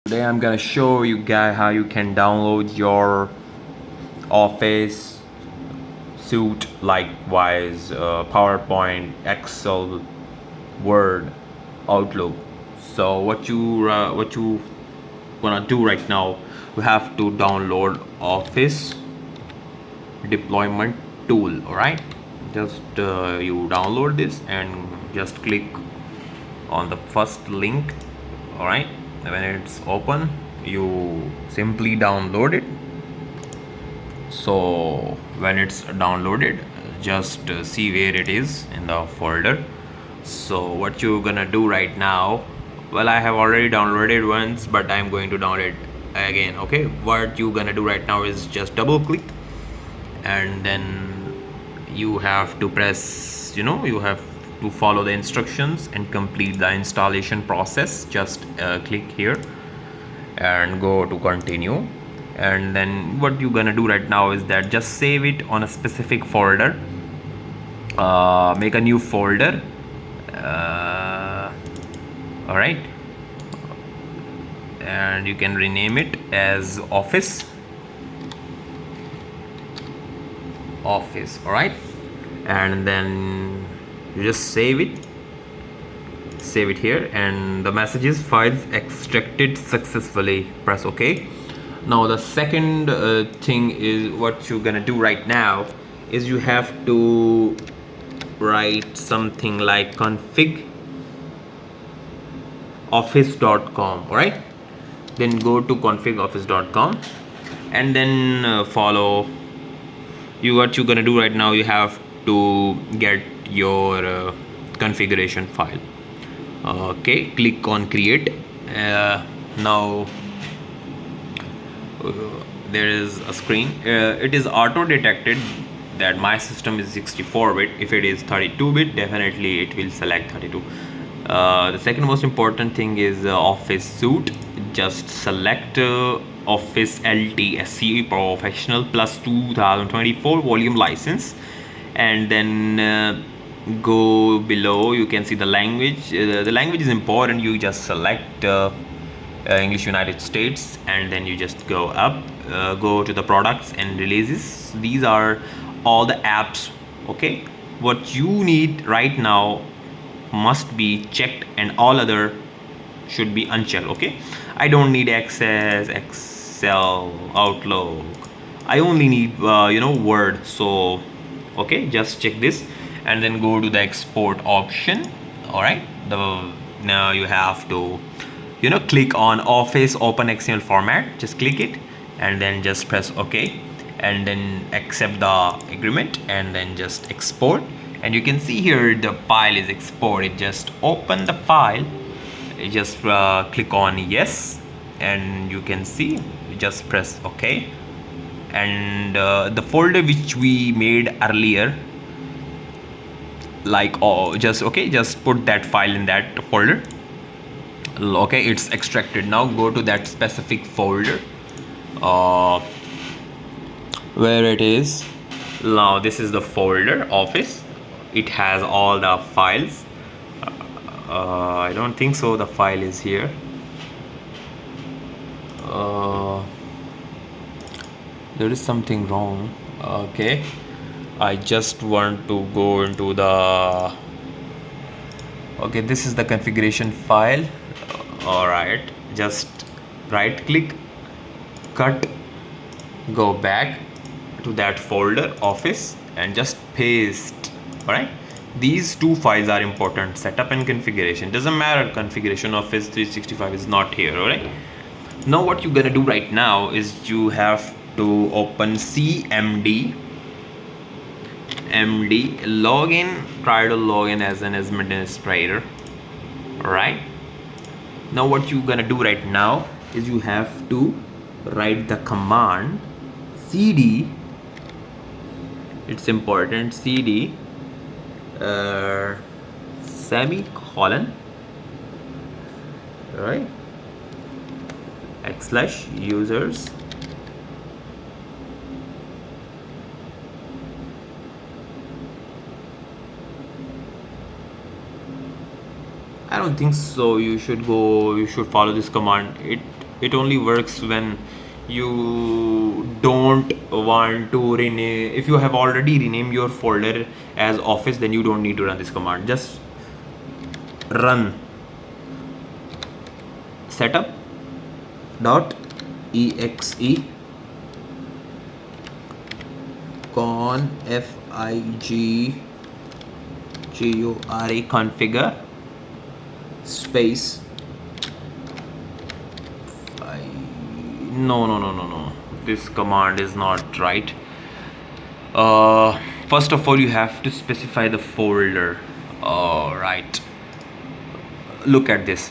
Today I'm gonna show you guys how you can download your Office suite, likewise PowerPoint, Excel, Word, Outlook. So what you wanna do right now? You have to download Office deployment tool. All right, just you download this and just click on the first link. All right, when it's open, you simply download it. So when it's downloaded, just see where it is in the folder. So what you're gonna do right now, well, I have already downloaded once, but I'm going to download again. Okay, what you're gonna do right now is just double click, and then you have to press, you have to follow the instructions and complete the installation process. Just click here and go to continue. And then what you're gonna do right now is that just save it on a specific folder. Make a new folder. All right, and you can rename it as office. All right, and then you just save it here, and the message is files extracted successfully. Press OK. Now the second thing is, what you're gonna do right now is you have to write something like config office.com. all right, then go to config office.com, and then follow you. What you're gonna do right now, you have to get your configuration file. Okay, click on create. Now there is a screen. It is auto detected that my system is 64-bit. If it is 32-bit, definitely it will select 32. The second most important thing is Office suite. Just select Office LTSC Professional Plus 2024 volume license, and then go below. You can see the language. The language is important. You just select English United States, and then you just go up, go to the products and releases. These are all the apps. Okay, what you need right now must be checked, and all other should be unchecked. Okay, I don't need Access, Excel, Outlook. I only need Word. So okay, just check this and then go to the export option. All right, now you have to click on Office Open XML format. Just click it and then just press OK, and then accept the agreement, and then just export. And you can see here the file is exported. Just open the file. You just click on yes, and you can see, you just press OK, and the folder which we made earlier, just put that file in that folder. Okay, it's extracted. Now go to that specific folder where it is. Now this is the folder Office. It has all the files. I don't think so the file is here. There is something wrong. Okay, I just want to go into the, okay, this is the configuration file. All right, just right click, cut, go back to that folder Office, and just paste. All right, these two files are important, setup and configuration. Doesn't matter, configuration Office 365 is not here. All right, now what you're gonna do right now is you have to open CMD login. Try to log in as an administrator. All right, now what you're gonna do right now is you have to write the command cd. It's important, cd semicolon, all right, /users I don't think so. You should follow this command. It it only works when you don't want to rename. If you have already renamed your folder as office, then you don't need to run this command. Just run setup.exe configure space no, this command is not right. First of all, you have to specify the folder. All right, look at this.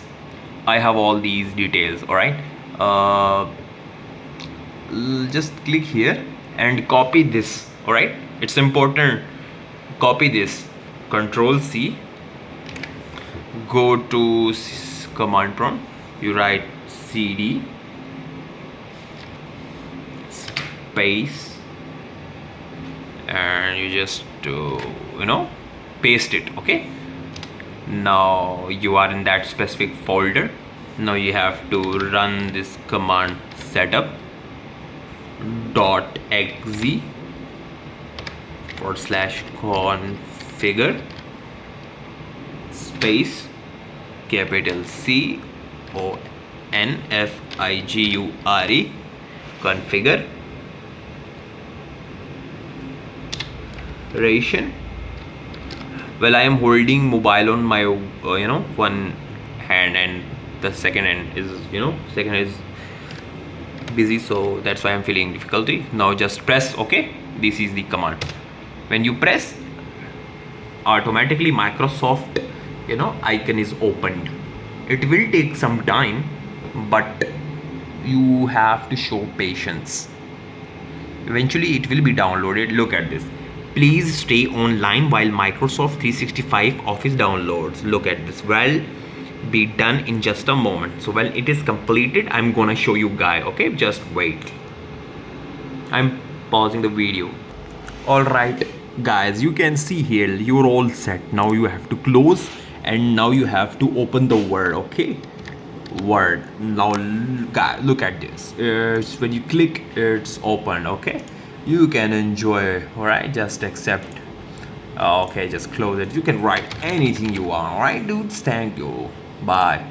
I have all these details. All right, just click here and copy this. All right, it's important. Copy this, Control C, go to command prompt, you write cd space and you just paste it. Okay, now you are in that specific folder. Now you have to run this command setup.exe /configure space capital CONFIGURE configuration. Well, I am holding mobile on my one hand, and the second hand is busy, so that's why I'm feeling difficulty. Now just press OK. This is the command. When you press, automatically Microsoft icon is opened. It will take some time, but you have to show patience. Eventually it will be downloaded. Look at this. Please stay online while Microsoft 365 Office downloads. Look at this. Well, be done in just a moment. So when it is completed, I'm gonna show you guys. Okay, just wait. I'm pausing the video. All right guys, you can see here you're all set. Now you have to close, and now you have to open the Word. Okay, Word. Now guys, look at this. When you click, it's open. Okay, you can enjoy. All right, just accept. Okay, just close it. You can write anything you want. All right dudes, thank you, bye.